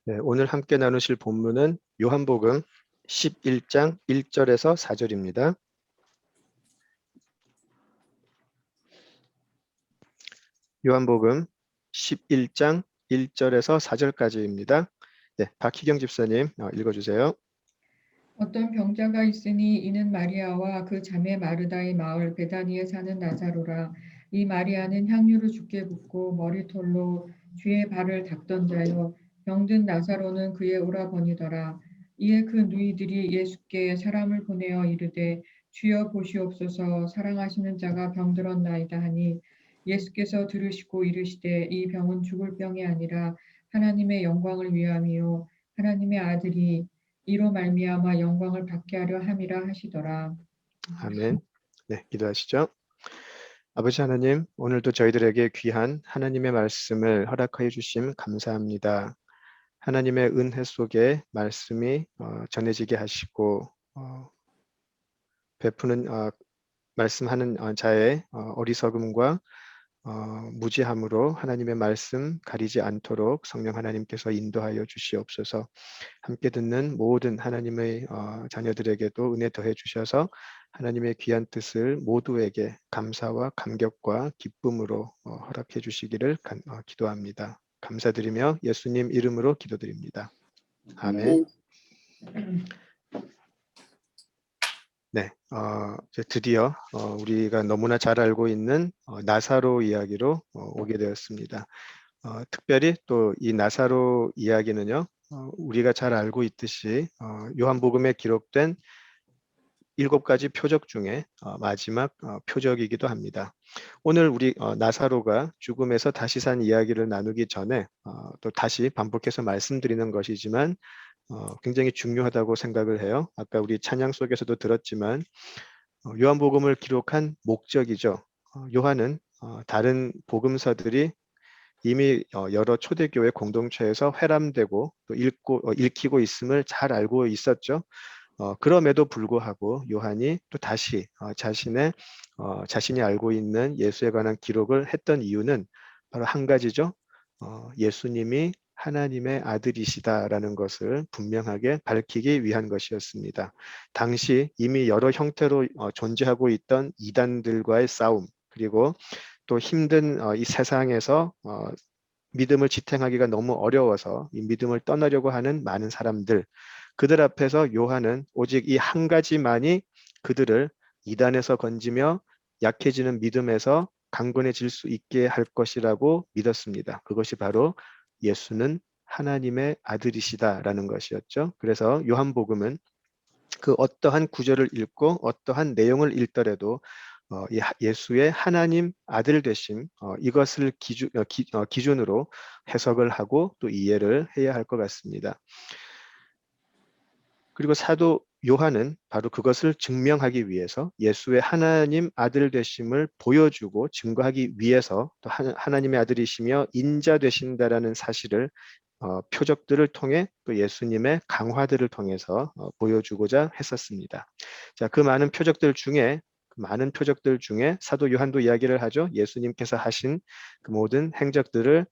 네, 오늘 함께 나누실 본문은 요한복음 11장 1절에서 4절입니다. 요한복음 11장 1절에서 4절까지입니다. 네, 박희경 집사님 읽어주세요. 어떤 병자가 있으니 이는 마리아와 그 자매 마르다의 마을 베다니에 사는 나사로라. 이 마리아는 향유를 주께 붓고 머리털로 주의 발을 닦던 자요. 병든 나사로는 그의 오라버니더라. 이에 그 누이들이 예수께 사람을 보내어 이르되 주여 보시옵소서, 사랑하시는 자가 병들었나이다 하니, 예수께서 들으시고 이르시되 이 병은 죽을 병이 아니라 하나님의 영광을 위함이요 하나님의 아들이 이로 말미암아 영광을 받게 하려 함이라 하시더라. 아멘. 네, 기도하시죠. 아버지 하나님, 오늘도 저희들에게 귀한 하나님의 말씀을 허락하여 주심 감사합니다. 하나님의 은혜 속에 말씀이 전해지게 하시고 베푸는 말씀하는 자의 어리석음과 무지함으로 하나님의 말씀 가리지 않도록 성령 하나님께서 인도하여 주시옵소서. 함께 듣는 모든 하나님의 자녀들에게도 은혜 더해 주셔서 하나님의 귀한 뜻을 모두에게 감사와 감격과 기쁨으로 허락해 주시기를 기도합니다. 감사드리며 예수님 이름으로 기도드립니다. 아멘. 네, 이제 드디어 우리가 너무나 잘 알고 있는 나사로 이야기로 오게 되었습니다. 특별히 또 이 나사로 이야기는요, 우리가 잘 알고 있듯이 요한복음에 기록된 7가지 표적 중에 마지막 표적이기도 합니다. 오늘 우리 나사로가 죽음에서 다시 산 이야기를 나누기 전에 또 다시 반복해서 말씀드리는 것이지만 굉장히 중요하다고 생각을 해요. 아까 우리 찬양 속에서도 들었지만 요한복음을 기록한 목적이죠. 요한은 다른 복음서들이 이미 여러 초대교회 공동체에서 회람되고 또 읽히고 있음을 잘 알고 있었죠. 그럼에도 불구하고 요한이 또 다시 자신이 알고 있는 예수에 관한 기록을 했던 이유는 바로 한 가지죠. 예수님이 하나님의 아들이시다라는 것을 분명하게 밝히기 위한 것이었습니다. 당시 이미 여러 형태로 존재하고 있던 이단들과의 싸움, 그리고 또 힘든 이 세상에서 믿음을 지탱하기가 너무 어려워서 이 믿음을 떠나려고 하는 많은 사람들, 그들 앞에서 요한은 오직 이 한 가지만이 그들을 이단에서 건지며 약해지는 믿음에서 강건해질 수 있게 할 것이라고 믿었습니다. 그것이 바로 예수는 하나님의 아들이시다라는 것이었죠. 그래서 요한복음은 그 어떠한 구절을 읽고 어떠한 내용을 읽더라도 예수의 하나님 아들 되심, 이것을 기준으로 해석을 하고 또 이해를 해야 할 것 같습니다. 그리고 사도 요한은 바로 그것을 증명하기 위해서 예수의 하나님 아들 되심을 보여주고 증거하기 위해서 또 하나님의 아들이시며 인자 되신다라는 사실을 표적들을 통해 또 예수님의 강화들을 통해서 보여주고자 했었습니다. 자, 그 많은 표적들 중에 사도 요한도 이야기를 하죠. 예수님께서 하신 그 모든 행적들을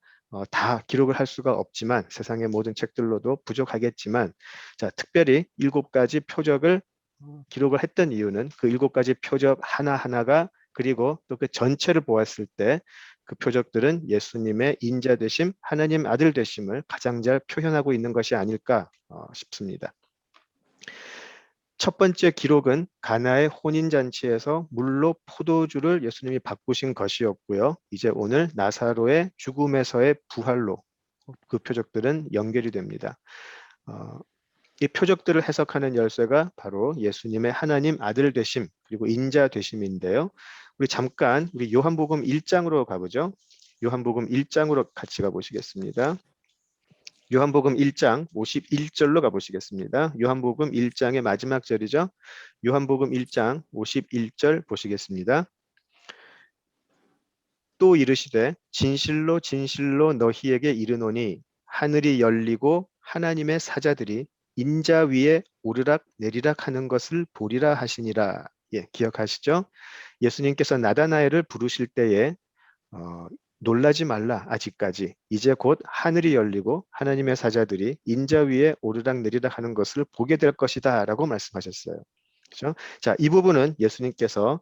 다 기록을 할 수가 없지만, 세상의 모든 책들로도 부족하겠지만, 자, 특별히 7가지 표적을 기록을 했던 이유는 그 7가지 표적 하나하나가, 그리고 또 그 전체를 보았을 때 그 표적들은 예수님의 인자 되심, 하나님 아들 되심을 가장 잘 표현하고 있는 것이 아닐까 싶습니다. 첫 번째 기록은 가나의 혼인잔치에서 물로 포도주를 예수님이 바꾸신 것이었고요. 이제 오늘 나사로의 죽음에서의 부활로 그 표적들은 연결이 됩니다. 이 표적들을 해석하는 열쇠가 바로 예수님의 하나님 아들 되심 그리고 인자 되심인데요. 우리 잠깐 요한복음 1장으로 가보죠. 요한복음 1장으로 같이 가보시겠습니다. 요한복음 1장 51절로 가보시겠습니다. 요한복음 1장의 마지막 절이죠. 요한복음 1장 51절 보시겠습니다. 또 이르시되 진실로 진실로 너희에게 이르노니 하늘이 열리고 하나님의 사자들이 인자 위에 오르락 내리락 하는 것을 보리라 하시니라. 예, 기억하시죠? 예수님께서 나다나엘을 부르실 때에 놀라지 말라. 아직까지. 이제 곧 하늘이 열리고 하나님의 사자들이 인자 위에 오르락내리락 하는 것을 보게 될 것이다 라고 말씀하셨어요. 그렇죠? 자, 이 부분은 예수님께서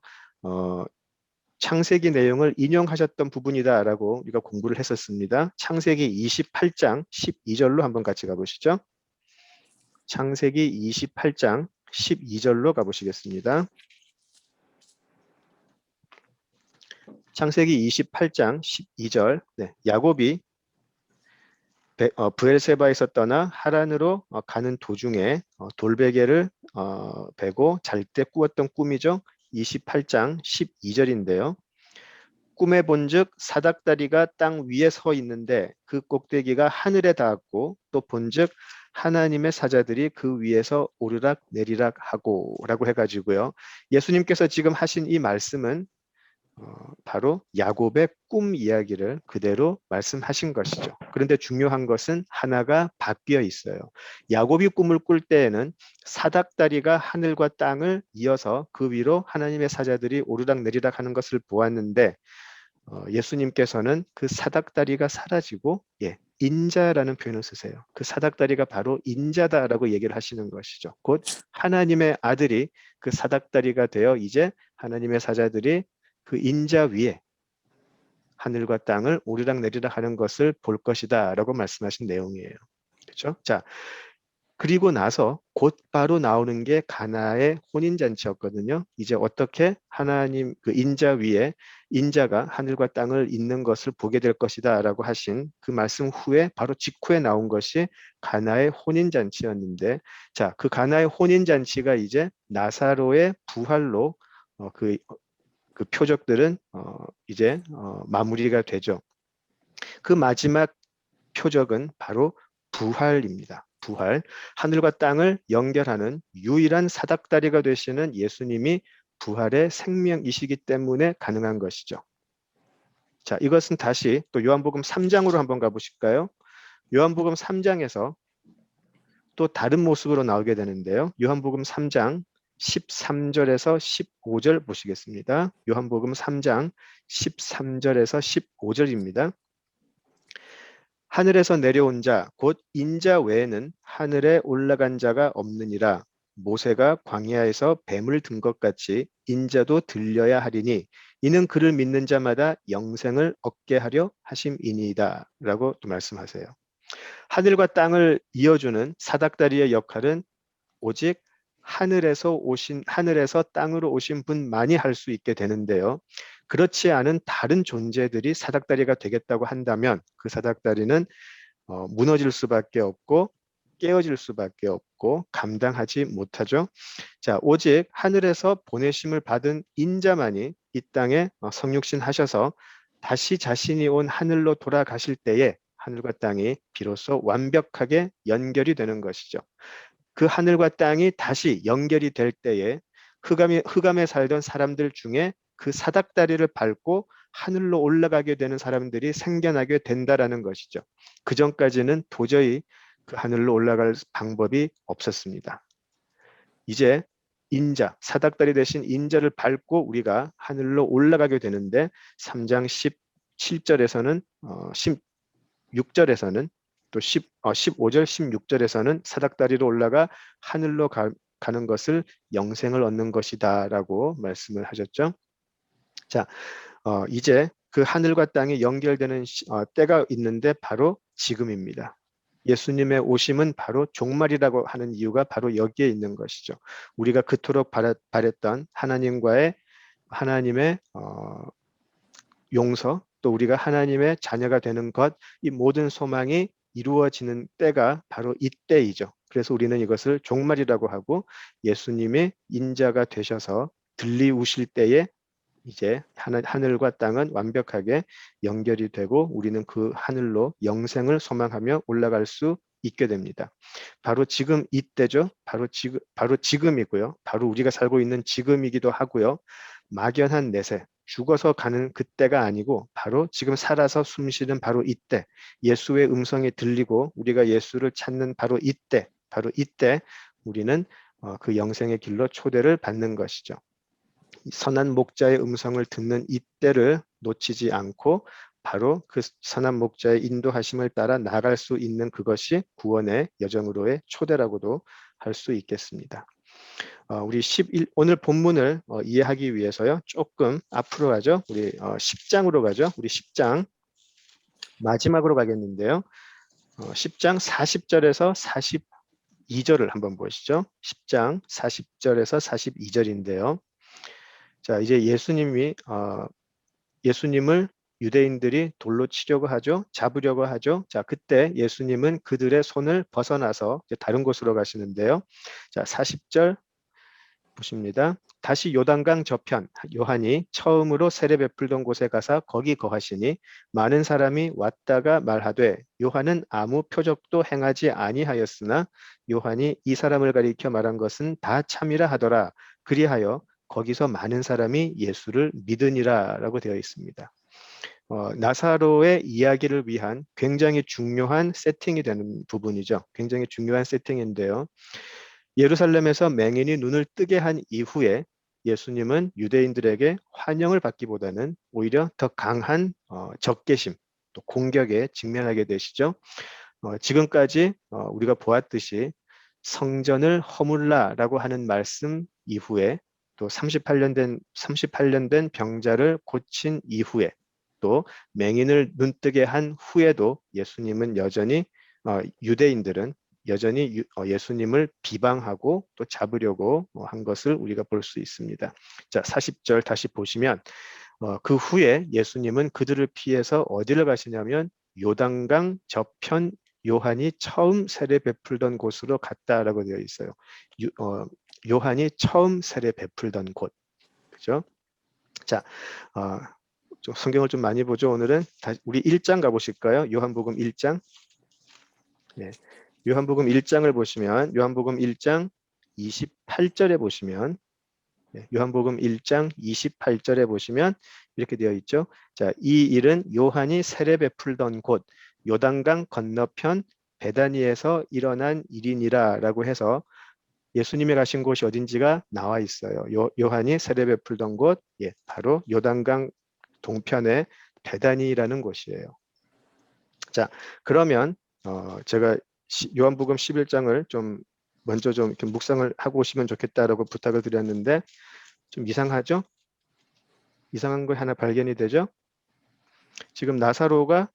창세기 내용을 인용하셨던 부분이다라고 우리가 공부를 했었습니다. 창세기 28장 12절로 한번 같이 가보시죠. 창세기 28장 12절로 가보시겠습니다. 창세기 28장 12절. 네, 야곱이 브엘세바에서 떠나 하란으로 가는 도중에 돌베개를 베고 잘 때 꾸었던 꿈이죠. 28장 12절인데요. 꿈에 본즉 사닥다리가 땅 위에 서 있는데 그 꼭대기가 하늘에 닿았고 또 본즉 하나님의 사자들이 그 위에서 오르락 내리락 하고 라고 해가지고요. 예수님께서 지금 하신 이 말씀은 바로 야곱의 꿈 이야기를 그대로 말씀하신 것이죠. 그런데 중요한 것은 하나가 바뀌어 있어요. 야곱이 꿈을 꿀 때에는 사닥다리가 하늘과 땅을 이어서 그 위로 하나님의 사자들이 오르락내리락 하는 것을 보았는데 예수님께서는 그 사닥다리가 사라지고 인자라는 표현을 쓰세요. 그 사닥다리가 바로 인자다라고 얘기를 하시는 것이죠. 곧 하나님의 아들이 그 사닥다리가 되어 이제 하나님의 사자들이 그 인자 위에 하늘과 땅을 오르락내리락 하는 것을 볼 것이다 라고 말씀하신 내용이에요. 그렇죠? 자, 그리고 나서 곧바로 나오는 게 가나의 혼인잔치였거든요. 이제 어떻게 하나님 그 인자 위에 인자가 하늘과 땅을 잇는 것을 보게 될 것이다 라고 하신 그 말씀 후에 바로 직후에 나온 것이 가나의 혼인잔치였는데, 자, 그 가나의 혼인잔치가 이제 나사로의 부활로 그 표적들은 이제 마무리가 되죠. 그 마지막 표적은 바로 부활입니다. 부활. 하늘과 땅을 연결하는 유일한 사닥다리가 되시는 예수님이 부활의 생명이시기 때문에 가능한 것이죠. 자, 이것은 다시 또 요한복음 3장으로 한번 가보실까요? 요한복음 3장에서 또 다른 모습으로 나오게 되는데요. 요한복음 3장 13절에서 15절 보시겠습니다. 요한복음 3장 13절에서 15절입니다. 하늘에서 내려온 자, 곧 인자 외에는 하늘에 올라간 자가 없느니라. 모세가 광야에서 뱀을 든 것 같이 인자도 들려야 하리니 이는 그를 믿는 자마다 영생을 얻게 하려 하심이니이다. 라고 또 말씀하세요. 하늘과 땅을 이어주는 사닥다리의 역할은 오직 하늘에서 땅으로 오신 분만이 할 수 있게 되는데요. 그렇지 않은 다른 존재들이 사닥다리가 되겠다고 한다면 그 사닥다리는 무너질 수밖에 없고 깨어질 수밖에 없고 감당하지 못하죠. 자, 오직 하늘에서 보내심을 받은 인자만이 이 땅에 성육신 하셔서 다시 자신이 온 하늘로 돌아가실 때에 하늘과 땅이 비로소 완벽하게 연결이 되는 것이죠. 그 하늘과 땅이 다시 연결이 될 때에 흑암에 살던 사람들 중에 그 사닥다리를 밟고 하늘로 올라가게 되는 사람들이 생겨나게 된다라는 것이죠. 그 전까지는 도저히 그 하늘로 올라갈 방법이 없었습니다. 이제 사닥다리 대신 인자를 밟고 우리가 하늘로 올라가게 되는데 3장 17절에서는 16절에서는 또 15절, 16절에서는 사닥다리로 올라가 하늘로 가는 것을 영생을 얻는 것이다 라고 말씀을 하셨죠. 자, 이제 그 하늘과 땅이 연결되는 때가 있는데 바로 지금입니다. 예수님의 오심은 바로 종말이라고 하는 이유가 바로 여기에 있는 것이죠. 우리가 그토록 바랬던 하나님의 용서, 또 우리가 하나님의 자녀가 되는 것, 이 모든 소망이 이루어지는 때가 바로 이때이죠. 그래서 우리는 이것을 종말이라고 하고 예수님의 인자가 되셔서 들리우실 때에 이제 하늘과 땅은 완벽하게 연결이 되고 우리는 그 하늘로 영생을 소망하며 올라갈 수 있게 됩니다. 바로 지금 이때죠. 바로 지금이고요. 바로 우리가 살고 있는 지금이기도 하고요. 막연한 내세, 죽어서 가는 그때가 아니고 바로 지금 살아서 숨쉬는 바로 이때, 예수의 음성이 들리고 우리가 예수를 찾는 바로 이때 우리는 그 영생의 길로 초대를 받는 것이죠. 선한 목자의 음성을 듣는 이때를 놓치지 않고 바로 그 선한 목자의 인도하심을 따라 나아갈 수 있는 그것이 구원의 여정으로의 초대라고도 할 수 있겠습니다. 우리 오늘 본문을 이해하기 위해서요. 조금 앞으로 가죠. 우리 10장으로 가죠. 우리 10장 마지막으로 가겠는데요. 10장 40절에서 42절을 한번 보시죠. 10장 40절에서 42절인데요. 자, 이제 예수님을 유대인들이 돌로 치려고 하죠. 잡으려고 하죠. 자, 그때 예수님은 그들의 손을 벗어나서 이제 다른 곳으로 가시는데요. 자, 40절 보십니다. 다시 요단강 저편 요한이 처음으로 세례 베풀던 곳에 가서 거기 거하시니 많은 사람이 왔다가 말하되 요한은 아무 표적도 행하지 아니하였으나 요한이 이 사람을 가리켜 말한 것은 다 참이라 하더라. 그리하여 거기서 많은 사람이 예수를 믿으니라라고 되어 있습니다. 나사로의 이야기를 위한 굉장히 중요한 세팅이 되는 부분이죠. 굉장히 중요한 세팅인데요. 예루살렘에서 맹인이 눈을 뜨게 한 이후에 예수님은 유대인들에게 환영을 받기보다는 오히려 더 강한 적개심, 또 공격에 직면하게 되시죠. 지금까지 우리가 보았듯이 성전을 허물라라고 하는 말씀 이후에 또 38년 된 병자를 고친 이후에 또 맹인을 눈뜨게 한 후에도 예수님은 여전히 유대인들은 여전히 예수님을 비방하고 또 잡으려고 한 것을 우리가 볼 수 있습니다. 자, 40절 다시 보시면 그 후에 예수님은 그들을 피해서 어디를 가시냐면 요단강 저편 요한이 처음 세례 베풀던 곳으로 갔다라고 되어 있어요. 요한이 처음 세례 베풀던 곳. 그죠? 자, 좀 성경을 좀 많이 보죠. 오늘은 우리 1장 가보실까요? 요한복음 1장. 네. 요한복음 1장을 보시면 요한복음 1장 28절에 보시면 요한복음 1장 28절에 보시면 이렇게 되어 있죠. 자, 이 일은 요한이 세례 베풀던 곳 요단강 건너편 베다니에서 일어난 일이니라라고 해서 예수님이 가신 곳이 어딘지가 나와 있어요. 요한이 세례 베풀던 곳, 바로 요단강 동편의 베다니라는 곳이에요. 자, 그러면 제가 요한복음 11장을 좀 먼저 좀 이렇게 묵상을 하고 오시면 좋겠다라고 부탁을 드렸는데 좀 이상하죠? 이상한 거 하나 발견이 되죠? 지금 나사로가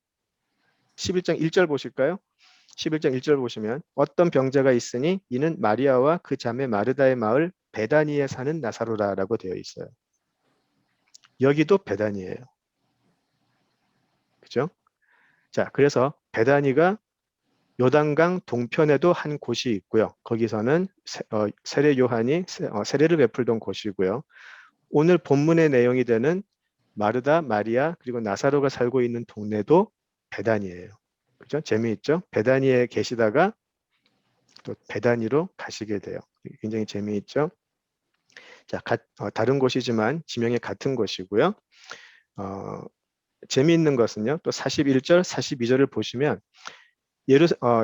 11장 1절 보실까요? 11장 1절 보시면 어떤 병자가 있으니 이는 마리아와 그 자매 마르다의 마을 베다니에 사는 나사로라라고 되어 있어요. 여기도 베다니예요. 그죠? 자, 그래서 베다니가 요단강 동편에도 한 곳이 있고요. 거기서는 세례 요한이 세례를 베풀던 곳이고요. 오늘 본문의 내용이 되는 마르다, 마리아 그리고 나사로가 살고 있는 동네도 베다니예요. 그죠? 재미있죠? 베다니에 계시다가 또 베다니로 가시게 돼요. 굉장히 재미있죠? 자, 다른 곳이지만 지명이 같은 곳이고요. 재미있는 것은요. 또 41절, 42절을 보시면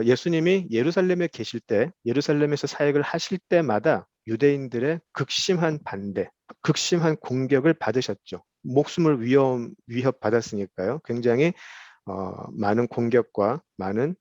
예수님이 예루살렘에 계실 때, 예루살렘에서 사역을 하실 때마다 유대인들의 극심한 반대, 극심한 공격을 받으셨죠. 목숨을 위협받았으니까요. 굉장히 많은 공격과 많은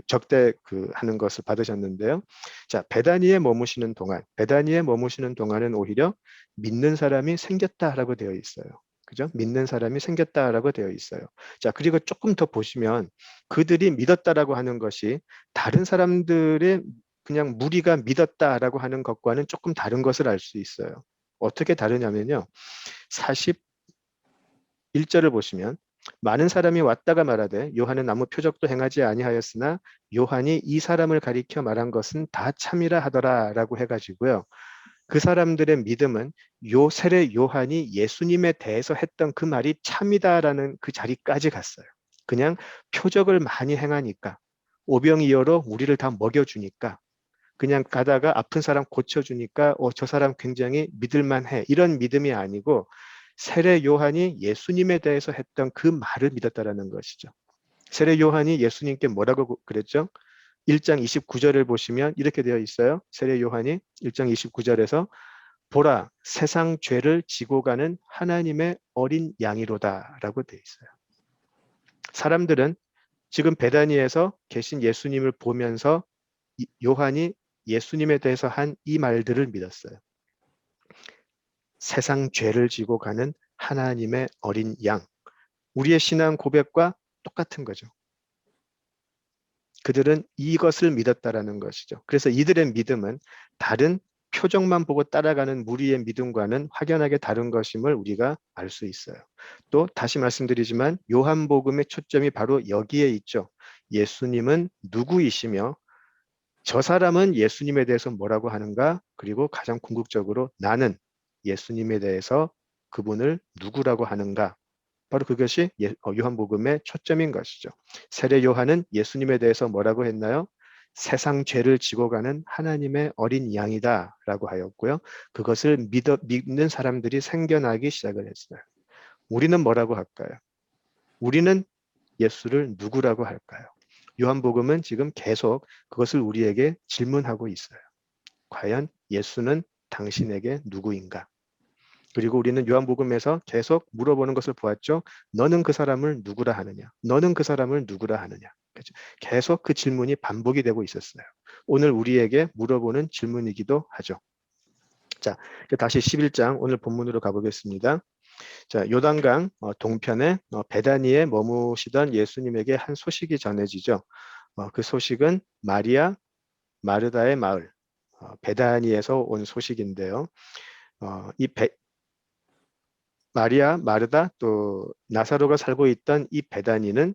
적대 하는 것을 받으셨는데요. 자, 베다니에 머무시는 동안은 오히려 믿는 사람이 생겼다라고 되어 있어요. 그죠? 믿는 사람이 생겼다라고 되어 있어요. 자, 그리고 조금 더 보시면 그들이 믿었다라고 하는 것이 다른 사람들의 그냥 무리가 믿었다라고 하는 것과는 조금 다른 것을 알 수 있어요. 어떻게 다르냐면요. 41절을 보시면 많은 사람이 왔다가 말하되 요한은 아무 표적도 행하지 아니하였으나 요한이 이 사람을 가리켜 말한 것은 다 참이라 하더라라고 해가지고요. 그 사람들의 믿음은 세례 요한이 예수님에 대해서 했던 그 말이 참이다라는 그 자리까지 갔어요. 그냥 표적을 많이 행하니까 오병이어로 우리를 다 먹여주니까 그냥 가다가 아픈 사람 고쳐주니까 저 사람 굉장히 믿을만해 이런 믿음이 아니고 세례 요한이 예수님에 대해서 했던 그 말을 믿었다라는 것이죠. 세례 요한이 예수님께 뭐라고 그랬죠? 1장 29절을 보시면 이렇게 되어 있어요. 세례 요한이 1장 29절에서 보라, 세상 죄를 지고 가는 하나님의 어린 양이로다라고 돼 있어요. 사람들은 지금 베다니에서 계신 예수님을 보면서 요한이 예수님에 대해서 한 이 말들을 믿었어요. 세상 죄를 지고 가는 하나님의 어린 양. 우리의 신앙 고백과 똑같은 거죠. 그들은 이것을 믿었다라는 것이죠. 그래서 이들의 믿음은 다른 표정만 보고 따라가는 무리의 믿음과는 확연하게 다른 것임을 우리가 알 수 있어요. 또 다시 말씀드리지만 요한복음의 초점이 바로 여기에 있죠. 예수님은 누구이시며 저 사람은 예수님에 대해서 뭐라고 하는가? 그리고 가장 궁극적으로 나는 예수님에 대해서 그분을 누구라고 하는가? 바로 그것이 요한복음의 초점인 것이죠. 세례 요한은 예수님에 대해서 뭐라고 했나요? 세상 죄를 지고 가는 하나님의 어린 양이다라고 하였고요. 그것을 믿는 사람들이 생겨나기 시작을 했어요. 우리는 뭐라고 할까요? 우리는 예수를 누구라고 할까요? 요한복음은 지금 계속 그것을 우리에게 질문하고 있어요. 과연 예수는 당신에게 누구인가? 그리고 우리는 요한복음에서 계속 물어보는 것을 보았죠. 너는 그 사람을 누구라 하느냐? 너는 그 사람을 누구라 하느냐? 그렇죠? 계속 그 질문이 반복이 되고 있었어요. 오늘 우리에게 물어보는 질문이기도 하죠. 자, 다시 11장 오늘 본문으로 가보겠습니다. 자, 요단강 동편에 베다니에 머무시던 예수님에게 한 소식이 전해지죠. 그 소식은 마리아, 마르다의 마을, 베다니에서 온 소식인데요. 이 마리아, 마르다 또 나사로가 살고 있던 이 베다니는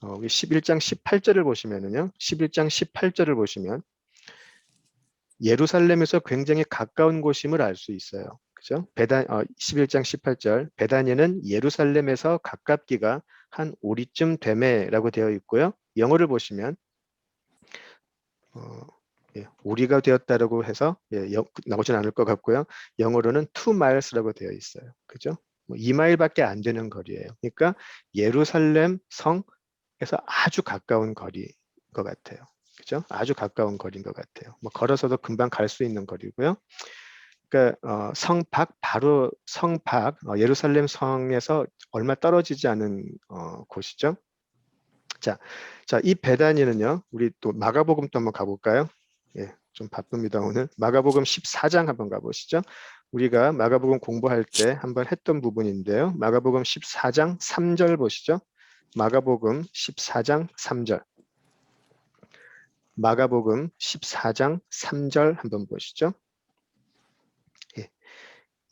11장 18절을 보시면은요. 11장 18절을 보시면 예루살렘에서 굉장히 가까운 곳임을 알 수 있어요. 그죠? 11장 18절 베다니는 예루살렘에서 가깝기가 한 오리쯤 되매라고 되어 있고요. 영어를 보시면 오리가 되었다라고 해서 나오진 않을 것 같고요. 영어로는 2 miles라고 되어 있어요. 그죠? 2마일밖에 안 되는 거리예요. 그러니까 예루살렘 성에서 아주 가까운 거리인 것 같아요. 그죠? 아주 가까운 거리인 것 같아요. 걸어서도 금방 갈 수 있는 거리고요. 그러니까 바로 성 밖 예루살렘 성에서 얼마 떨어지지 않은 곳이죠. 자, 이 베다니는요. 우리 또 마가복음 또 한번 가볼까요? 예, 좀 바쁩니다 오늘. 마가복음 14장 한번 가보시죠. 우리가 마가복음 공부할 때 한번 했던 부분인데요. 마가복음 14장 3절 보시죠. 마가복음 14장 3절. 마가복음 14장 3절 한번 보시죠. 예.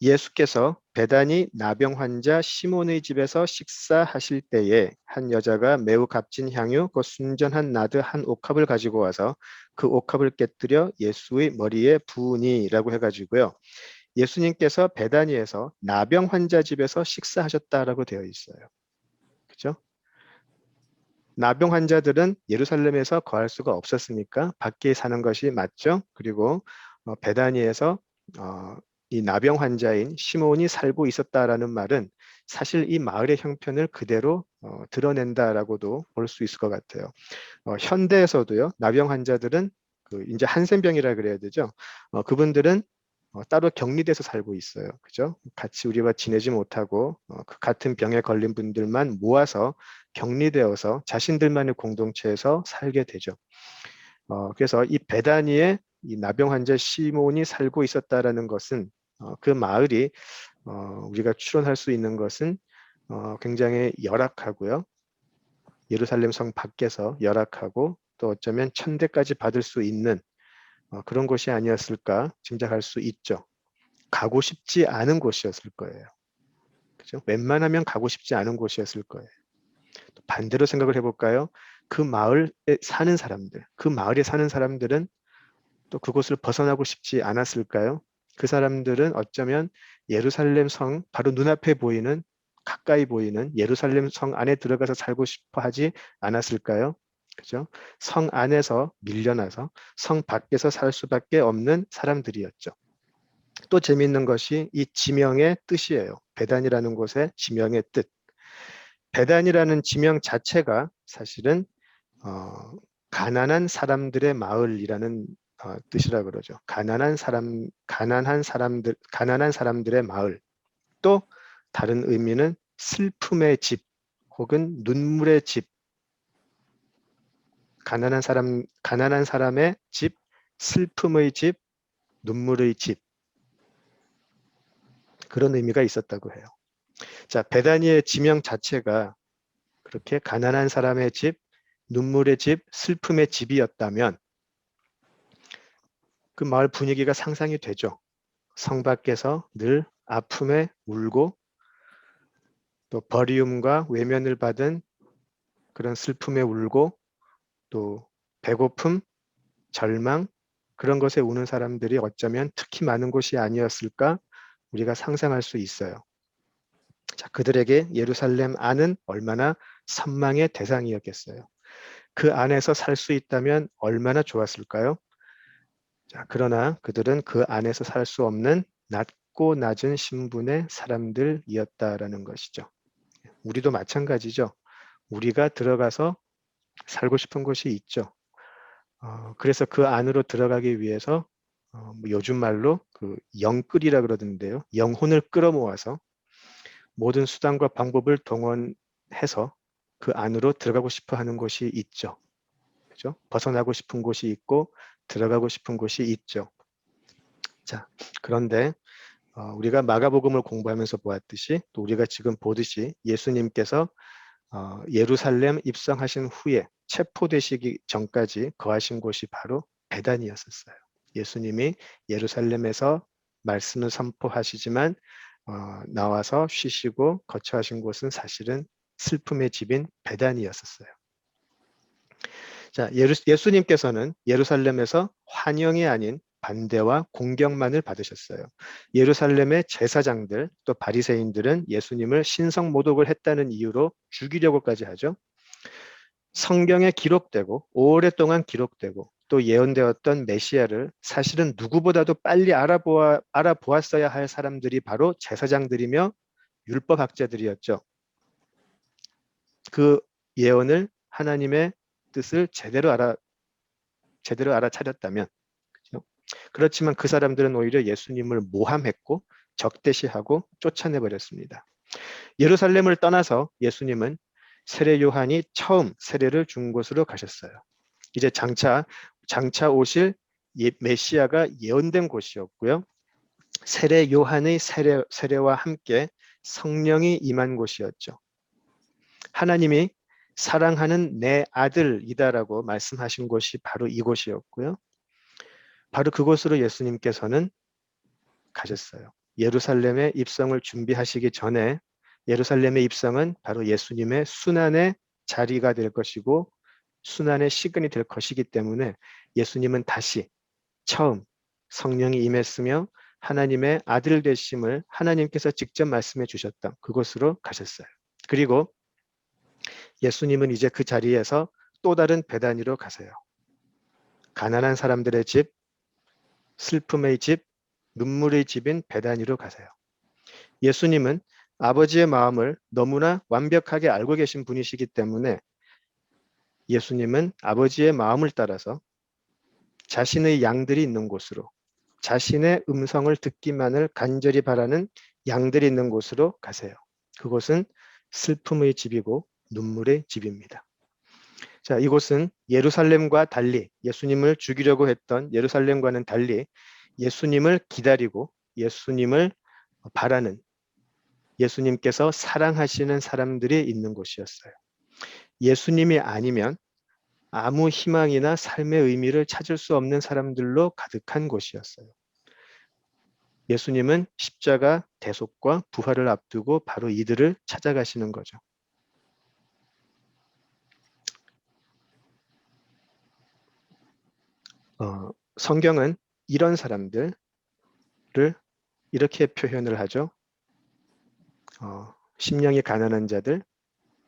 예수께서 베다니 나병 환자 시몬의 집에서 식사하실 때에 한 여자가 매우 값진 향유 곧 순전한 나드 한 옥합을 가지고 와서 그 옥합을 깨뜨려 예수의 머리에 부으니라고 해가지고요. 예수님께서 베다니에서 나병 환자 집에서 식사하셨다라고 되어 있어요. 그죠? 나병 환자들은 예루살렘에서 거할 수가 없었으니까 밖에 사는 것이 맞죠. 그리고 베다니에서 이 나병 환자인 시몬이 살고 있었다라는 말은 사실 이 마을의 형편을 그대로 드러낸다라고도 볼 수 있을 것 같아요. 현대에서도요, 나병 환자들은 이제 한센병이라 그래야 되죠. 그분들은 따로 격리돼서 살고 있어요. 그죠? 같이 우리와 지내지 못하고 그 같은 병에 걸린 분들만 모아서 격리되어서 자신들만의 공동체에서 살게 되죠. 그래서 이 베다니에 이 나병 환자 시몬이 살고 있었다라는 것은 그 마을이 우리가 추론할 수 있는 것은 굉장히 열악하고요. 예루살렘 성 밖에서 열악하고 또 어쩌면 천대까지 받을 수 있는 그런 곳이 아니었을까 짐작할 수 있죠. 가고 싶지 않은 곳이었을 거예요. 그죠? 웬만하면 가고 싶지 않은 곳이었을 거예요. 또 반대로 생각을 해볼까요? 그 마을에 사는 사람들, 그 마을에 사는 사람들은 또 그곳을 벗어나고 싶지 않았을까요? 그 사람들은 어쩌면 예루살렘 성 바로 눈앞에 보이는 가까이 보이는 예루살렘 성 안에 들어가서 살고 싶어 하지 않았을까요? 그죠? 성 안에서 밀려나서 성 밖에서 살 수밖에 없는 사람들이었죠. 또 재미있는 것이 이 지명의 뜻이에요. 베단이라는 곳의 지명의 뜻. 베단이라는 지명 자체가 사실은 가난한 사람들의 마을이라는 뜻이라 그러죠. 가난한 사람들의 마을. 또 다른 의미는 슬픔의 집 혹은 눈물의 집. 가난한 사람의 집, 슬픔의 집, 눈물의 집. 그런 의미가 있었다고 해요. 자, 베다니의 지명 자체가 그렇게 가난한 사람의 집, 눈물의 집, 슬픔의 집이었다면 그 마을 분위기가 상상이 되죠. 성 밖에서 늘 아픔에 울고 또 버리움과 외면을 받은 그런 슬픔에 울고 또 배고픔, 절망 그런 것에 우는 사람들이 어쩌면 특히 많은 곳이 아니었을까 우리가 상상할 수 있어요. 자, 그들에게 예루살렘 안은 얼마나 선망의 대상이었겠어요. 그 안에서 살 수 있다면 얼마나 좋았을까요? 자, 그러나 그들은 그 안에서 살 수 없는 낮고 낮은 신분의 사람들이었다라는 것이죠. 우리도 마찬가지죠. 우리가 들어가서 살고 싶은 곳이 있죠. 그래서 그 안으로 들어가기 위해서 뭐 요즘 말로 그 영끌이라 그러던데요. 영혼을 끌어모아서 모든 수단과 방법을 동원해서 그 안으로 들어가고 싶어 하는 곳이 있죠. 그죠? 벗어나고 싶은 곳이 있고 들어가고 싶은 곳이 있죠. 자, 그런데 우리가 마가복음을 공부하면서 보았듯이 또 우리가 지금 보듯이 예수님께서 예루살렘 입성하신 후에 체포되시기 전까지 거하신 곳이 바로 베단이었었어요. 예수님이 예루살렘에서 말씀을 선포하시지만 나와서 쉬시고 거처하신 곳은 사실은 슬픔의 집인 베단이었었어요. 자, 예수님께서는 예루살렘에서 환영이 아닌 반대와 공격만을 받으셨어요. 예루살렘의 제사장들 또 바리새인들은 예수님을 신성 모독을 했다는 이유로 죽이려고까지 하죠. 성경에 기록되고 오랫동안 기록되고 또 예언되었던 메시아를 사실은 누구보다도 빨리 알아보았어야 할 사람들이 바로 제사장들이며 율법학자들이었죠. 그 예언을 하나님의 뜻을 제대로 알아차렸다면, 그렇죠? 그렇지만 그 사람들은 오히려 예수님을 모함했고 적대시하고 쫓아내버렸습니다. 예루살렘을 떠나서 예수님은 세례 요한이 처음 세례를 준 곳으로 가셨어요. 이제 장차 오실 메시아가 예언된 곳이었고요. 세례 요한의 세례와 함께 성령이 임한 곳이었죠. 하나님이 사랑하는 내 아들이다라고 말씀하신 곳이 바로 이곳이었고요. 바로 그곳으로 예수님께서는 가셨어요. 예루살렘의 입성을 준비하시기 전에 예루살렘의 입성은 바로 예수님의 순환의 자리가 될 것이고 순환의 시간이 될 것이기 때문에 예수님은 다시 처음 성령이 임했으며 하나님의 아들 되심을 하나님께서 직접 말씀해 주셨던 그곳으로 가셨어요. 그리고 예수님은 이제 그 자리에서 또 다른 베다니로 가세요. 가난한 사람들의 집, 슬픔의 집, 눈물의 집인 베다니로 가세요. 예수님은 아버지의 마음을 너무나 완벽하게 알고 계신 분이시기 때문에 예수님은 아버지의 마음을 따라서 자신의 양들이 있는 곳으로 자신의 음성을 듣기만을 간절히 바라는 양들이 있는 곳으로 가세요. 그곳은 슬픔의 집이고 눈물의 집입니다. 자, 이곳은 예루살렘과 달리 예수님을 죽이려고 했던 예루살렘과는 달리 예수님을 기다리고 예수님을 바라는 예수님께서 사랑하시는 사람들이 있는 곳이었어요. 예수님이 아니면 아무 희망이나 삶의 의미를 찾을 수 없는 사람들로 가득한 곳이었어요. 예수님은 십자가 대속과 부활을 앞두고 바로 이들을 찾아가시는 거죠. 성경은 이런 사람들을 이렇게 표현을 하죠. 심령이 가난한 자들,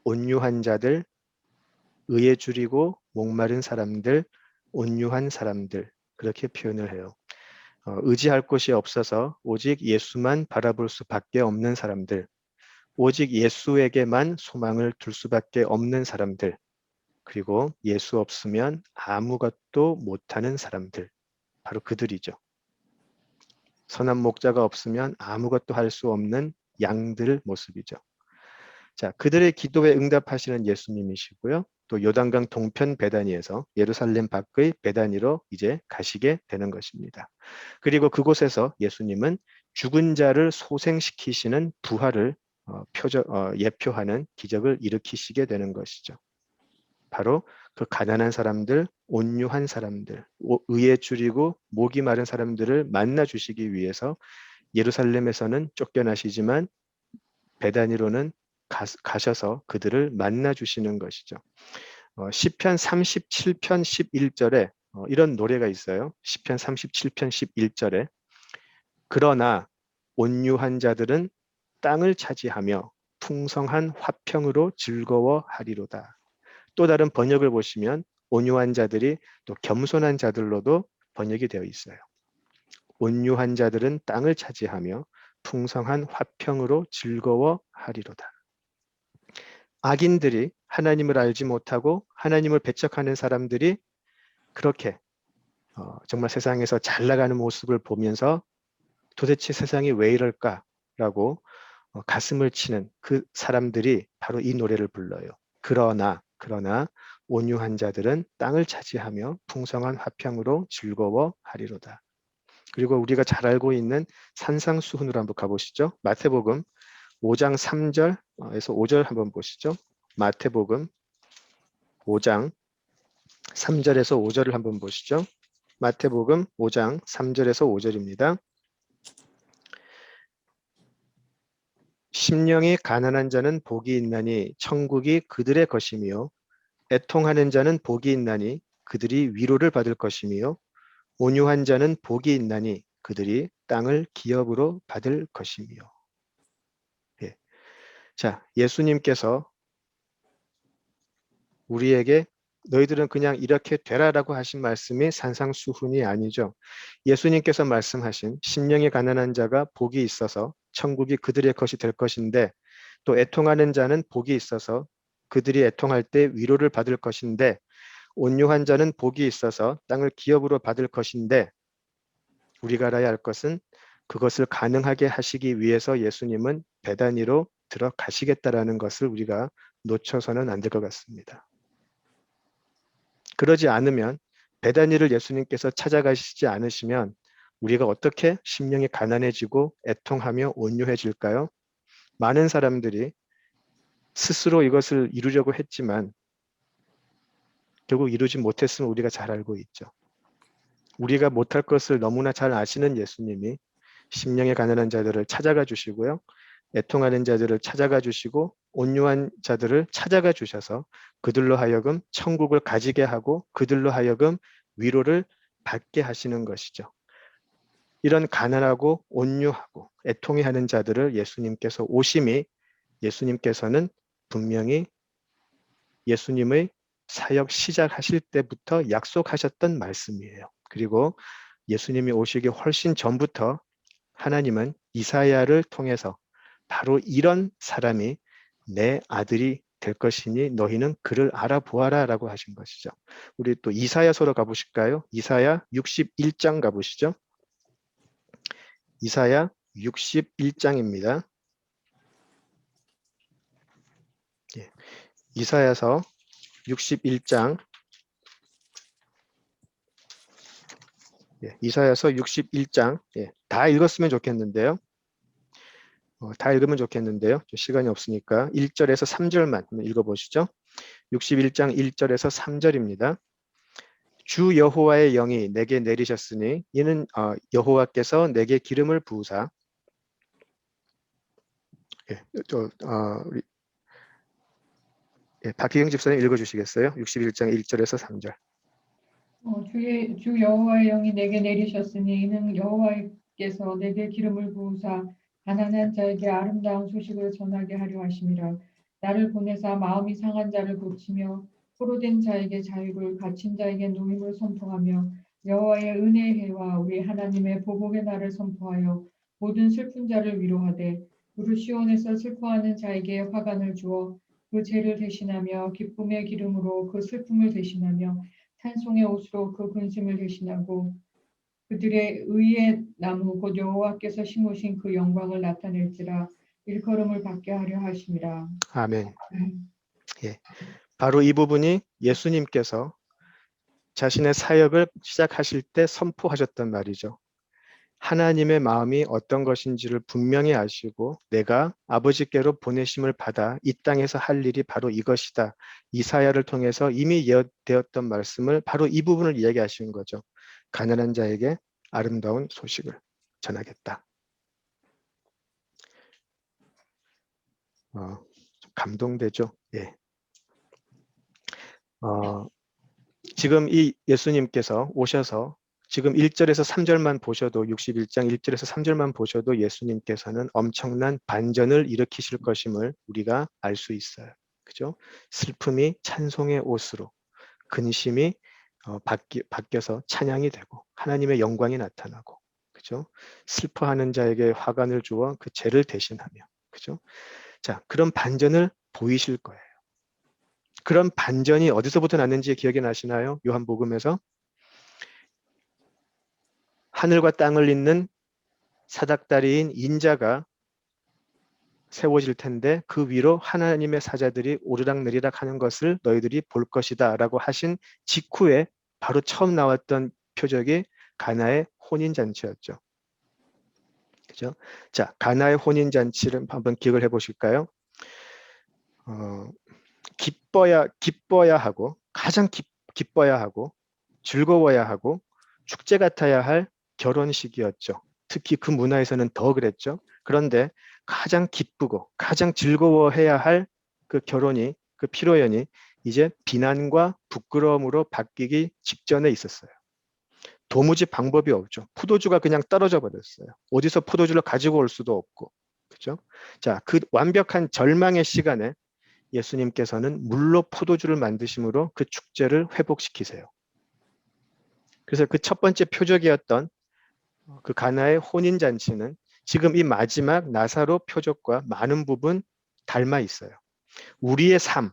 온유한 자들, 의에 줄이고 목마른 사람들, 온유한 사람들 그렇게 표현을 해요. 의지할 곳이 없어서 오직 예수만 바라볼 수밖에 없는 사람들, 오직 예수에게만 소망을 둘 수밖에 없는 사람들, 그리고 예수 없으면 아무것도 못하는 사람들. 바로 그들이죠. 선한 목자가 없으면 아무것도 할 수 없는 양들 모습이죠. 자, 그들의 기도에 응답하시는 예수님이시고요. 또 요단강 동편 베다니에서 예루살렘 밖의 베다니로 이제 가시게 되는 것입니다. 그리고 그곳에서 예수님은 죽은 자를 소생시키시는 부활을 예표하는 기적을 일으키시게 되는 것이죠. 바로 그 가난한 사람들, 온유한 사람들, 의에 줄이고 목이 마른 사람들을 만나 주시기 위해서 예루살렘에서는 쫓겨나시지만 베다니로는 가셔서 그들을 만나 주시는 것이죠. 시편 37편 11절에 이런 노래가 있어요. 시편 37편 11절에 그러나 온유한 자들은 땅을 차지하며 풍성한 화평으로 즐거워하리로다. 또 다른 번역을 보시면 온유한 자들이 또 겸손한 자들로도 번역이 되어 있어요. 온유한 자들은 땅을 차지하며 풍성한 화평으로 즐거워하리로다. 악인들이 하나님을 알지 못하고 하나님을 배척하는 사람들이 그렇게 정말 세상에서 잘 나가는 모습을 보면서 도대체 세상이 왜 이럴까라고 가슴을 치는 그 사람들이 바로 이 노래를 불러요. 그러나 온유한 자들은 땅을 차지하며 풍성한 화평으로 즐거워하리로다. 그리고 우리가 잘 알고 있는 산상수훈으로 한번 가보시죠. 마태복음 5장 3절에서 5절 한번 보시죠. 마태복음 5장 3절에서 5절을 한번 보시죠. 마태복음 5장 3절에서 5절입니다. 심령이 가난한 자는 복이 있나니 천국이 그들의 것이며 애통하는 자는 복이 있나니 그들이 위로를 받을 것이며 온유한 자는 복이 있나니 그들이 땅을 기업으로 받을 것이며. 예. 자, 예수님께서 우리에게 너희들은 그냥 이렇게 되라라고 하신 말씀이 산상수훈이 아니죠. 예수님께서 말씀하신 심령이 가난한 자가 복이 있어서 천국이 그들의 것이 될 것인데 또 애통하는 자는 복이 있어서 그들이 애통할 때 위로를 받을 것인데 온유한 자는 복이 있어서 땅을 기업으로 받을 것인데 우리가 알아야 할 것은 그것을 가능하게 하시기 위해서 예수님은 베다니로 들어가시겠다라는 것을 우리가 놓쳐서는 안 될 것 같습니다. 그러지 않으면 베다니를 예수님께서 찾아가시지 않으시면 우리가 어떻게 심령이 가난해지고 애통하며 온유해질까요? 많은 사람들이 스스로 이것을 이루려고 했지만 결국 이루지 못했음을 우리가 잘 알고 있죠. 우리가 못할 것을 너무나 잘 아시는 예수님이 심령의 가난한 자들을 찾아가 주시고요. 애통하는 자들을 찾아가 주시고 온유한 자들을 찾아가 주셔서 그들로 하여금 천국을 가지게 하고 그들로 하여금 위로를 받게 하시는 것이죠. 이런 가난하고 온유하고 애통해 하는 자들을 예수님께서 오심이 예수님께서는 분명히 예수님의 사역 시작하실 때부터 약속하셨던 말씀이에요. 그리고 예수님이 오시기 훨씬 전부터 하나님은 이사야를 통해서 바로 이런 사람이 내 아들이 될 것이니 너희는 그를 알아보아라 라고 하신 것이죠. 우리 또 이사야서로 가보실까요? 이사야 61장 가보시죠. 이사야 61장입니다. 예. 이사야서 61장 이사야서 61장 다 읽었으면 좋겠는데요. 다 읽으면 좋겠는데요. 시간이 없으니까 1절에서 3절만 읽어보시죠. 61장 1절에서 3절입니다. 주 여호와의 영이 내게 내리셨으니 이는 여호와께서 내게 기름을 부으사 우리 박희경 집사님 읽어주시겠어요? 61장 1절에서 3절. 주 여호와의 영이 내게 내리셨으니 이는 여호와께서 내게 기름을 부으사 가난한 자에게 아름다운 소식을 전하게 하려 하심이라. 나를 보내사 마음이 상한 자를 고치며 포로된 자에게 자유를 갇힌 자에게 노임을 선포하며 여호와의 은혜의 해와 우리 하나님의 보복의 날을 선포하여 모든 슬픈 자를 위로하되 무릇 시온에서 슬퍼하는 자에게 화관을 주어 그 죄를 대신하며 기쁨의 기름으로 그 슬픔을 대신하며 찬송의 옷으로 그 근심을 대신하고 그들의 의의 나무 곧 여호와께서 심으신 그 영광을 나타낼지라 일컬음을 받게 하려 하심이라. 아멘. 예. 바로 이 부분이 예수님께서 자신의 사역을 시작하실 때 선포하셨던 말이죠. 하나님의 마음이 어떤 것인지를 분명히 아시고 내가 아버지께로 보내심을 받아 이 땅에서 할 일이 바로 이것이다. 이사야를 통해서 이미 예언되었던 말씀을 바로 이 부분을 이야기하신 거죠. 가난한 자에게 아름다운 소식을 전하겠다. 좀 감동되죠. 예. 지금 이 예수님께서 오셔서 지금 1절에서 3절만 보셔도 61장 1절에서 3절만 보셔도 예수님께서는 엄청난 반전을 일으키실 것임을 우리가 알 수 있어요. 그죠? 슬픔이 찬송의 옷으로, 근심이 바뀌어서 찬양이 되고 하나님의 영광이 나타나고, 그죠? 슬퍼하는 자에게 화관을 주어 그 죄를 대신하며, 그죠? 자, 그런 반전을 보이실 거예요. 그런 반전이 어디서부터 났는지 기억이 나시나요? 요한복음에서 하늘과 땅을 잇는 사닥다리인 인자가 세워질 텐데 그 위로 하나님의 사자들이 오르락내리락 하는 것을 너희들이 볼 것이다 라고 하신 직후에 바로 처음 나왔던 표적이 가나의 혼인잔치였죠. 그죠? 자, 가나의 혼인잔치를 한번 기억을 해보실까요? 기뻐야 하고 가장 기뻐야 하고 즐거워야 하고 축제 같아야 할 결혼식이었죠. 특히 그 문화에서는 더 그랬죠. 그런데 가장 기쁘고 가장 즐거워해야 할 그 결혼이, 그 피로연이 이제 비난과 부끄러움으로 바뀌기 직전에 있었어요. 도무지 방법이 없죠. 포도주가 그냥 떨어져 버렸어요. 어디서 포도주를 가지고 올 수도 없고. 그죠? 자, 그 완벽한 절망의 시간에 예수님께서는 물로 포도주를 만드심으로 그 축제를 회복시키세요. 그래서 그 첫 번째 표적이었던 그 가나의 혼인잔치는 지금 이 마지막 나사로 표적과 많은 부분 닮아 있어요. 우리의 삶,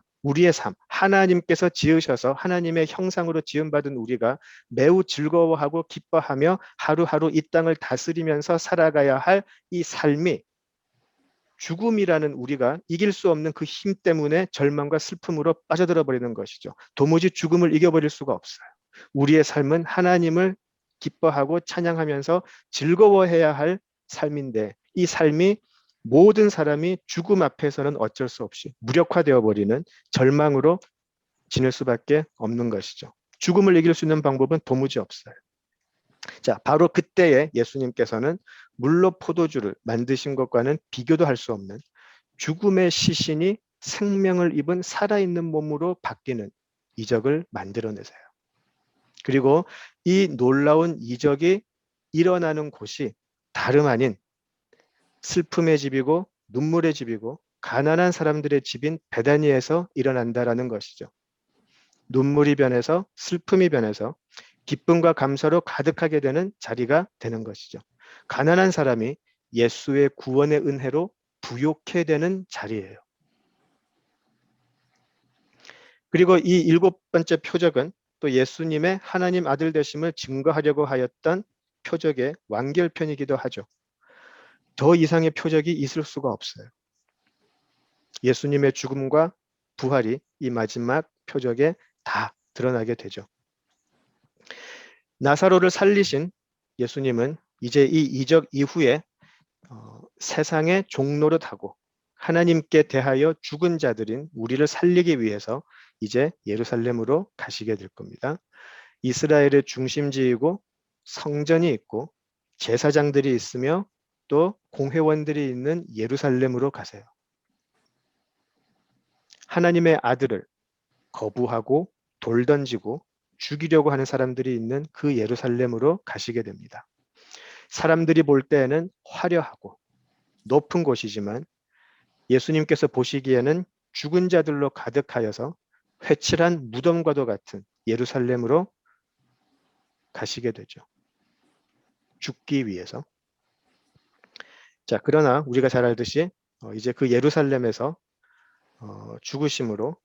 하나님께서 지으셔서 하나님의 형상으로 지음받은 우리가 매우 즐거워하고 기뻐하며 하루하루 이 땅을 다스리면서 살아가야 할 이 삶이 죽음이라는 우리가 이길 수 없는 그 힘 때문에 절망과 슬픔으로 빠져들어 버리는 것이죠. 도무지 죽음을 이겨버릴 수가 없어요. 우리의 삶은 하나님을 기뻐하고 찬양하면서 즐거워해야 할 삶인데 이 삶이 모든 사람이 죽음 앞에서는 어쩔 수 없이 무력화되어 버리는 절망으로 지낼 수밖에 없는 것이죠. 죽음을 이길 수 있는 방법은 도무지 없어요. 자, 바로 그때에 예수님께서는 물로 포도주를 만드신 것과는 비교도 할 수 없는 죽음의 시신이 생명을 입은 살아있는 몸으로 바뀌는 이적을 만들어내세요. 그리고 이 놀라운 이적이 일어나는 곳이 다름 아닌 슬픔의 집이고 눈물의 집이고 가난한 사람들의 집인 베다니에서 일어난다라는 것이죠. 눈물이 변해서 슬픔이 변해서 기쁨과 감사로 가득하게 되는 자리가 되는 것이죠. 가난한 사람이 예수의 구원의 은혜로 부욕해 되는 자리예요. 그리고 이 일곱 번째 표적은 또 예수님의 하나님 아들 되심을 증거하려고 하였던 표적의 완결편이기도 하죠. 더 이상의 표적이 있을 수가 없어요. 예수님의 죽음과 부활이 이 마지막 표적에 다 드러나게 되죠. 나사로를 살리신 예수님은 이제 이 이적 이후에 세상의 종노릇하고 하나님께 대하여 죽은 자들인 우리를 살리기 위해서 이제 예루살렘으로 가시게 될 겁니다. 이스라엘의 중심지이고 성전이 있고 제사장들이 있으며 또 공회원들이 있는 예루살렘으로 가세요. 하나님의 아들을 거부하고 돌 던지고 죽이려고 하는 사람들이 있는 그 예루살렘으로 가시게 됩니다. 사람들이 볼 때에는 화려하고 높은 곳이지만 예수님께서 보시기에는 죽은 자들로 가득하여서 회칠한 무덤과도 같은 예루살렘으로 가시게 되죠. 죽기 위해서. 자, 그러나 우리가 잘 알듯이 이제 그 예루살렘에서 죽으심으로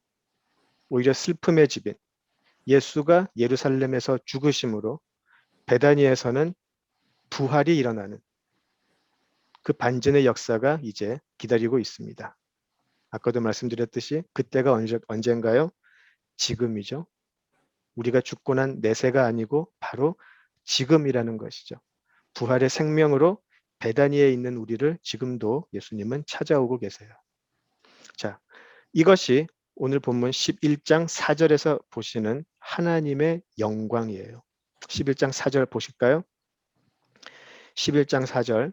오히려 슬픔의 집인 예수가 예루살렘에서 죽으심으로 베다니에서는 부활이 일어나는 그 반전의 역사가 이제 기다리고 있습니다. 아까도 말씀드렸듯이 그때가 언젠가요? 지금이죠. 우리가 죽고 난 내세가 아니고 바로 지금이라는 것이죠. 부활의 생명으로 베다니에 있는 우리를 지금도 예수님은 찾아오고 계세요. 자, 이것이 오늘 본문 11장 4절에서 보시는 하나님의 영광이에요. 11장 4절 보실까요? 11장 4절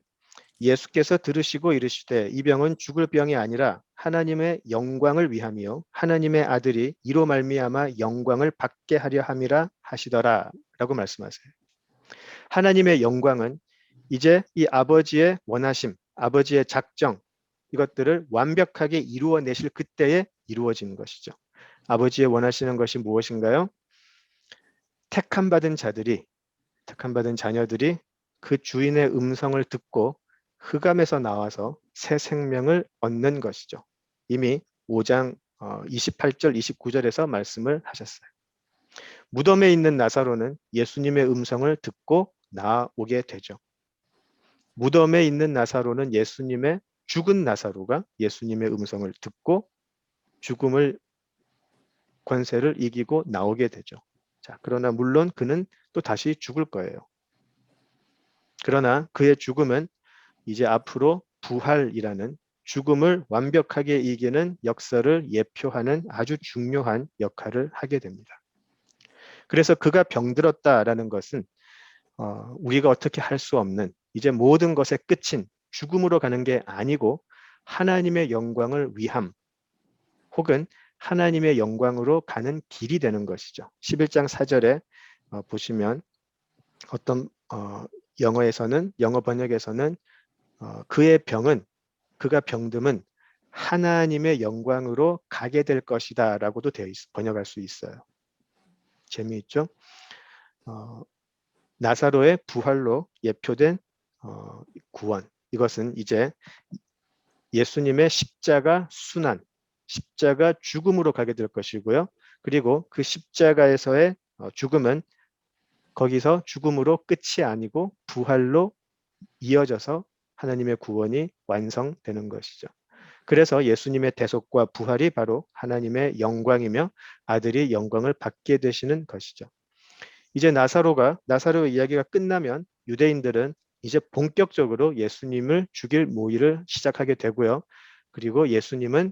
예수께서 들으시고 이르시되 이 병은 죽을 병이 아니라 하나님의 영광을 위함이요 하나님의 아들이 이로 말미암아 영광을 받게 하려 함이라 하시더라 라고 말씀하세요. 하나님의 영광은 이제 이 아버지의 원하심, 아버지의 작정 이것들을 완벽하게 이루어내실 그때에 이루어지는 것이죠. 아버지의 원하시는 것이 무엇인가요? 택함받은 자녀들이 그 주인의 음성을 듣고 흑암에서 나와서 새 생명을 얻는 것이죠. 이미 5장 28절 29절에서 말씀을 하셨어요. 무덤에 있는 나사로는 예수님의 음성을 듣고 나오게 되죠. 무덤에 있는 나사로는 죽은 나사로가 예수님의 음성을 듣고 죽음을 권세를 이기고 나오게 되죠. 자, 그러나 물론 그는 또 다시 죽을 거예요. 그러나 그의 죽음은 이제 앞으로 부활이라는 죽음을 완벽하게 이기는 역사를 예표하는 아주 중요한 역할을 하게 됩니다. 그래서 그가 병들었다라는 것은 우리가 어떻게 할 수 없는 이제 모든 것의 끝인 죽음으로 가는 게 아니고 하나님의 영광을 위함 혹은 하나님의 영광으로 가는 길이 되는 것이죠. 11장 4절에 보시면 어떤 영어 번역에서는 그가 병듦은 하나님의 영광으로 가게 될 것이다 라고도 번역할 수 있어요. 재미있죠? 나사로의 부활로 예표된 구원. 이것은 이제 예수님의 십자가 순환, 십자가 죽음으로 가게 될 것이고요. 그리고 그 십자가에서의 죽음은 거기서 죽음으로 끝이 아니고 부활로 이어져서 하나님의 구원이 완성되는 것이죠. 그래서 예수님의 대속과 부활이 바로 하나님의 영광이며 아들이 영광을 받게 되시는 것이죠. 이제 나사로 이야기가 끝나면 유대인들은 이제 본격적으로 예수님을 죽일 모의를 시작하게 되고요. 그리고 예수님은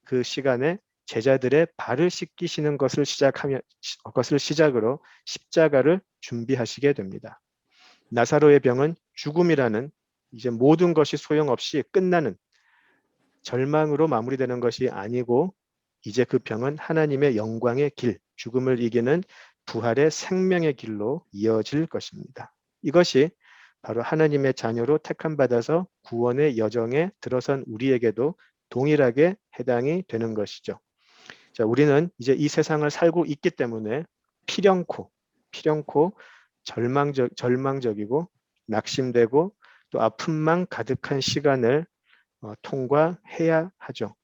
그 시간에 제자들의 발을 씻기시는 것을 시작으로 십자가를 준비하시게 됩니다. 나사로의 병은 죽음이라는 이제 모든 것이 소용없이 끝나는 절망으로 마무리되는 것이 아니고 이제 그 병은 하나님의 영광의 길, 죽음을 이기는 부활의 생명의 길로 이어질 것입니다. 이것이 바로 하나님의 자녀로 택함받아서 구원의 여정에 들어선 우리에게도 동일하게 해당이 되는 것이죠. 자, 우리는 이제 이 세상을 살고 있기 때문에 필연코 절망적이고 낙심되고 또 아픔만 가득한 시간을 통과해야 하죠.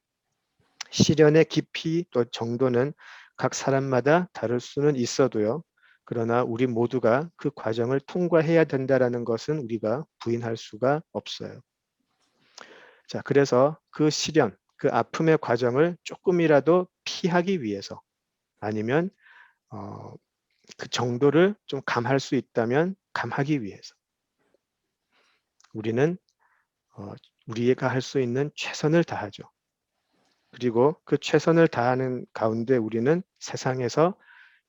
시련의 깊이 또 정도는 각 사람마다 다를 수는 있어도요. 그러나 우리 모두가 그 과정을 통과해야 된다는 것은 우리가 부인할 수가 없어요. 자, 그래서 그 시련, 그 아픔의 과정을 조금이라도 피하기 위해서 아니면 그 정도를 좀 감할 수 있다면 감하기 위해서 우리는 우리가 할 수 있는 최선을 다하죠. 그리고 그 최선을 다하는 가운데 우리는 세상에서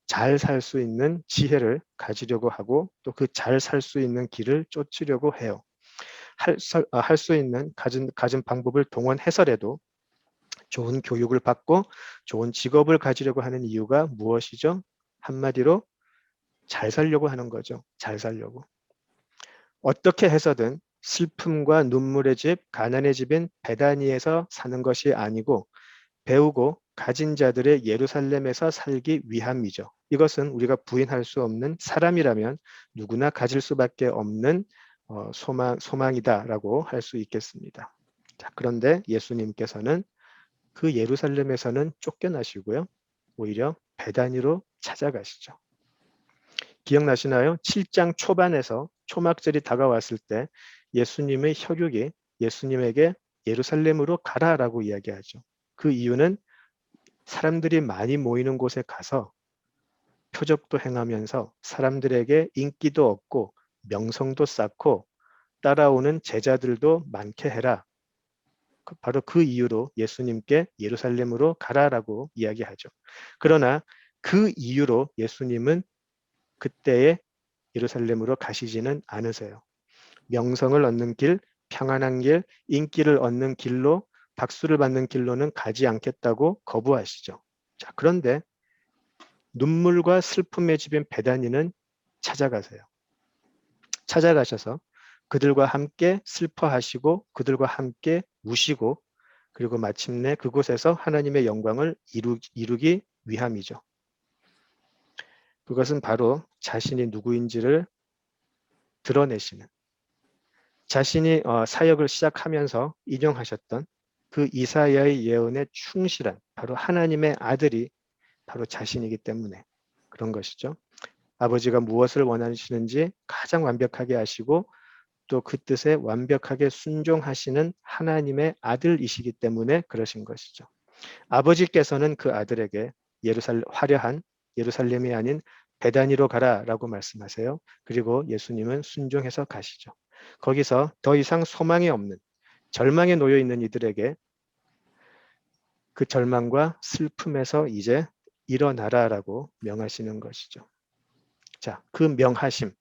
잘 살 수 있는 지혜를 가지려고 하고 또 그 잘 살 수 있는 길을 쫓으려고 해요. 할 수 있는 가진 방법을 동원해서라도 좋은 교육을 받고 좋은 직업을 가지려고 하는 이유가 무엇이죠? 한마디로 잘 살려고 하는 거죠. 잘 살려고. 어떻게 해서든 슬픔과 눈물의 집, 가난의 집인 베다니에서 사는 것이 아니고 배우고 가진 자들의 예루살렘에서 살기 위함이죠. 이것은 우리가 부인할 수 없는 사람이라면 누구나 가질 수밖에 없는 소망이다라고 할 수 있겠습니다. 자, 그런데 예수님께서는 그 예루살렘에서는 쫓겨나시고요. 오히려 베다니로 찾아가시죠. 기억나시나요? 7장 초반에서 초막절이 다가왔을 때 예수님의 혈육이 예수님에게 예루살렘으로 가라라고 이야기하죠. 그 이유는 사람들이 많이 모이는 곳에 가서 표적도 행하면서 사람들에게 인기도 얻고 명성도 쌓고 따라오는 제자들도 많게 해라. 바로 그 이유로 예수님께 예루살렘으로 가라라고 이야기하죠. 그러나 그 이유로 예수님은 그때에 예루살렘으로 가시지는 않으세요. 명성을 얻는 길, 평안한 길, 인기를 얻는 길로, 박수를 받는 길로는 가지 않겠다고 거부하시죠. 자, 그런데 눈물과 슬픔에 집인 베다니는 찾아가세요. 찾아가셔서 그들과 함께 슬퍼하시고 그들과 함께 우시고 그리고 마침내 그곳에서 하나님의 영광을 이루기 위함이죠. 그것은 바로 자신이 누구인지를 드러내시는, 자신이 사역을 시작하면서 인용하셨던 그 이사야의 예언에 충실한 바로 하나님의 아들이 바로 자신이기 때문에 그런 것이죠. 아버지가 무엇을 원하시는지 가장 완벽하게 아시고 또 그 뜻에 완벽하게 순종하시는 하나님의 아들이시기 때문에 그러신 것이죠. 아버지께서는 그 아들에게 화려한 예루살렘이 아닌 베다니로 가라라고 말씀하세요. 그리고 예수님은 순종해서 가시죠. 거기서 더 이상 소망이 없는 절망에 놓여 있는 이들에게 그 절망과 슬픔에서 이제 일어나라라고 명하시는 것이죠. 자, 그 명하심,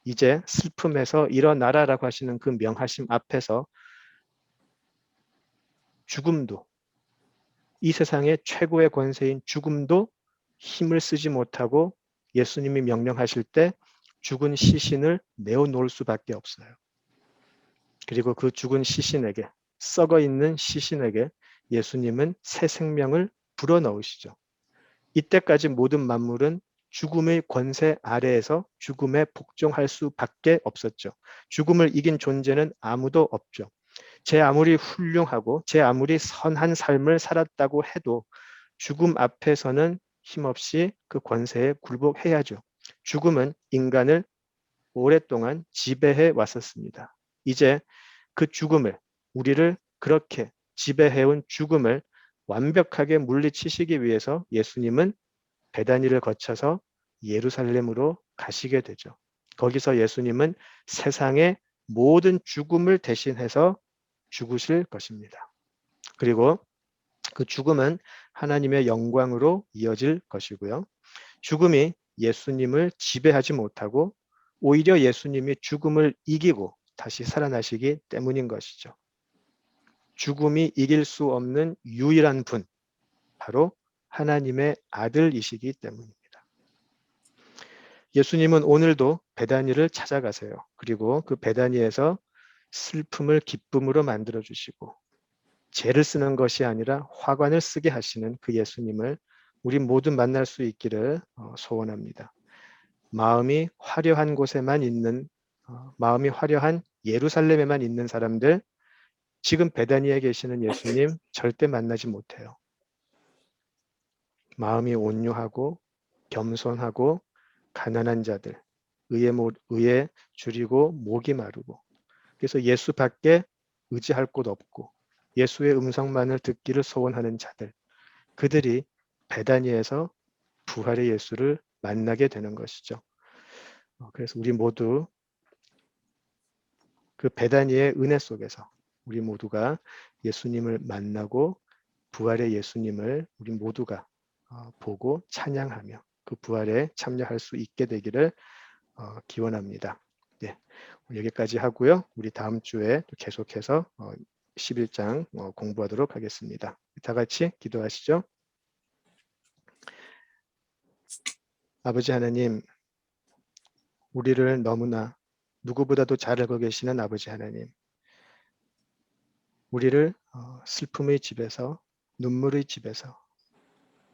이제 슬픔에서 일어나라라고 하시는 그 명하심 앞에서 죽음도, 이 세상의 최고의 권세인 죽음도 힘을 쓰지 못하고 예수님이 명령하실 때 죽은 시신을 내어놓을 수밖에 없어요. 그리고 그 죽은 시신에게, 썩어 있는 시신에게 예수님은 새 생명을 불어넣으시죠. 이때까지 모든 만물은 죽음의 권세 아래에서 죽음에 복종할 수밖에 없었죠. 죽음을 이긴 존재는 아무도 없죠. 제 아무리 훌륭하고 제 아무리 선한 삶을 살았다고 해도 죽음 앞에서는 힘없이 그 권세에 굴복해야죠. 죽음은 인간을 오랫동안 지배해 왔었습니다. 이제 그 죽음을, 우리를 그렇게 지배해온 죽음을 완벽하게 물리치시기 위해서 예수님은 베다니를 거쳐서 예루살렘으로 가시게 되죠. 거기서 예수님은 세상의 모든 죽음을 대신해서 죽으실 것입니다. 그리고 그 죽음은 하나님의 영광으로 이어질 것이고요. 죽음이 예수님을 지배하지 못하고 오히려 예수님이 죽음을 이기고 다시 살아나시기 때문인 것이죠. 죽음이 이길 수 없는 유일한 분, 바로 하나님의 아들이시기 때문입니다. 예수님은 오늘도 베다니를 찾아가세요. 그리고 그 베다니에서 슬픔을 기쁨으로 만들어 주시고 죄를 쓰는 것이 아니라 화관을 쓰게 하시는 그 예수님을 우리 모두 만날 수 있기를 소원합니다. 마음이 화려한 곳에만 있는, 마음이 화려한 예루살렘에만 있는 사람들, 지금 베다니에 계시는 예수님 절대 만나지 못해요. 마음이 온유하고 겸손하고 가난한 자들, 의에 줄이고 목이 마르고, 그래서 예수밖에 의지할 곳 없고 예수의 음성만을 듣기를 소원하는 자들, 그들이 베다니에서 부활의 예수를 만나게 되는 것이죠. 그래서 우리 모두 그 베다니의 은혜 속에서 우리 모두가 예수님을 만나고 부활의 예수님을 우리 모두가 보고 찬양하며 그 부활에 참여할 수 있게 되기를 기원합니다. 네, 여기까지 하고요. 우리 다음 주에 또 계속해서 11장 공부하도록 하겠습니다. 다 같이 기도하시죠. 아버지 하나님, 우리를 너무나 누구보다도 잘 알고 계시는 아버지 하나님, 우리를 슬픔의 집에서, 눈물의 집에서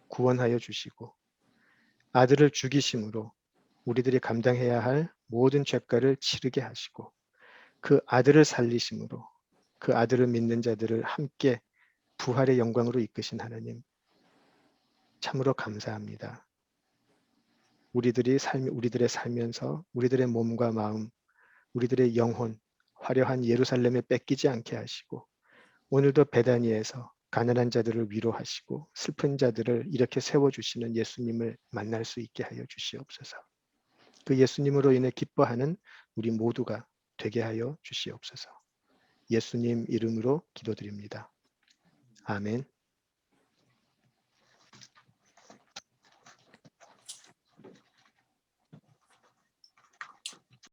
구원하여 주시고 아들을 죽이심으로 우리들이 감당해야 할 모든 죄가를 치르게 하시고 그 아들을 살리심으로 그 아들을 믿는 자들을 함께 부활의 영광으로 이끄신 하나님, 참으로 감사합니다. 우리들의 살면서 우리들의 몸과 마음, 우리들의 영혼, 화려한 예루살렘에 뺏기지 않게 하시고 오늘도 베다니에서 가난한 자들을 위로하시고 슬픈 자들을 이렇게 세워주시는 예수님을 만날 수 있게 하여 주시옵소서. 그 예수님으로 인해 기뻐하는 우리 모두가 되게 하여 주시옵소서. 예수님 이름으로 기도드립니다. 아멘.